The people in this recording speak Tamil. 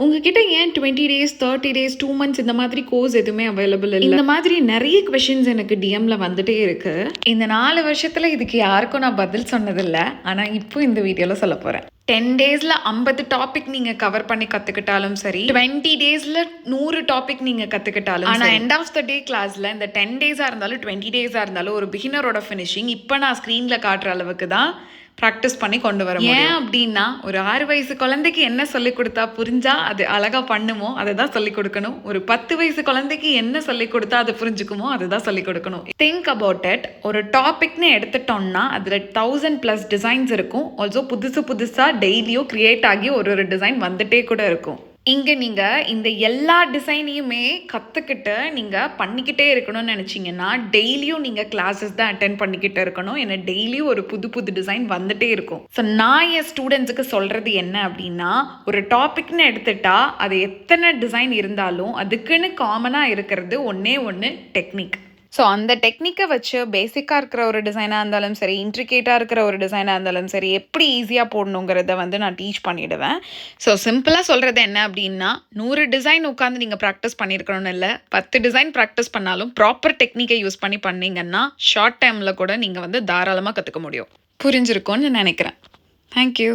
உங்ககிட்ட ஏன் 20 டேஸ் 30 டேஸ் 2 மந்த்ஸ் இந்த மாதிரி கோர்ஸ் எதுவுமே அவைலபிள் இல்லை? இந்த மாதிரி நிறைய கொஷின்ஸ் எனக்கு டிஎம்ல வந்துட்டே இருக்கு. இந்த 4 வருஷத்துல இதுக்கு யாருக்கும் நான் பதில் சொன்னதில்லை. ஆனால் இப்போ இந்த வீடியோவில் சொல்ல போகிறேன். 10 டேஸில் 50 டாபிக் நீங்கள் கவர் பண்ணி கற்றுக்கிட்டாலும் சரி, 20 டேஸில் 100 டாபிக் நீங்கள் கற்றுக்கிட்டாலும், ஆனால் எண்ட் ஆஃப் த டே கிளாஸில் இந்த 10 டேஸாக இருந்தாலும் 20 டேஸாக இருந்தாலும் ஒரு பிகினரோட ஃபினிஷிங் இப்போ நான் ஸ்க்ரீனில் காட்டுற அளவுக்கு தான் ப்ராக்டிஸ் பண்ணி கொண்டு வர முடியும். ஏன் அப்படின்னா, ஒரு 6 வயசு குழந்தைக்கு என்ன சொல்லிக் கொடுத்தா புரிஞ்சா அது அழகா பண்ணுமோ அதை தான் சொல்லிக் கொடுக்கணும். ஒரு 10 வயசு குழந்தைக்கு என்ன சொல்லிக் கொடுத்தா அது புரிஞ்சுக்குமோ அதை தான் சொல்லிக் கொடுக்கணும். Think about it. ஒரு டாபிக்னு எடுத்துட்டோம்னா அதில் 1000+ டிசைன்ஸ் இருக்கும். ஆல்சோ புதுசாக டெய்லியும் கிரியேட் ஆகி ஒரு டிசைன் வந்துட்டே கூட இருக்கும். இங்கே நீங்கள் இந்த எல்லா டிசைனையுமே கற்றுக்கிட்டு நீங்கள் பண்ணிக்கிட்டே இருக்கணும்னு நினச்சிங்கன்னா டெய்லியும் நீங்கள் கிளாஸஸ் தான் அட்டென்ட் பண்ணிக்கிட்டு இருக்கணும். ஏன்னா டெய்லியும் ஒரு புது டிசைன் வந்துட்டே இருக்கும். ஸோ நான் என் ஸ்டூடெண்ட்ஸுக்கு சொல்கிறது என்ன அப்படின்னா, ஒரு டாபிக்னு எடுத்துட்டா அது எத்தனை டிசைன் இருந்தாலும் அதுக்குன்னு காமனாக இருக்கிறது ஒன்று டெக்னிக். ஸோ அந்த டெக்னிக்கை வச்சு பேசிக்காக இருக்கிற ஒரு டிசைனாக இருந்தாலும் சரி, இன்ட்ரிகேட்டாக இருக்கிற ஒரு டிசைனாக இருந்தாலும் சரி, எப்படி ஈஸியாக போடணுங்கிறத நான் டீச் பண்ணிவிடுவேன். ஸோ சிம்பிளாக சொல்கிறது என்ன அப்படின்னா, 100 டிசைன் உட்காந்து நீங்கள் ப்ராக்டிஸ் பண்ணியிருக்கணும்னு இல்லை, 10 டிசைன் ப்ராக்டிஸ் பண்ணாலும் ப்ராப்பர் டெக்னிக்கை யூஸ் பண்ணி பண்ணிங்கன்னா ஷார்ட் டைமில் கூட நீங்கள் தாராளமாக கற்றுக்க முடியும். புரிஞ்சிருக்கும்னு நினைக்கிறேன். தேங்க்யூ.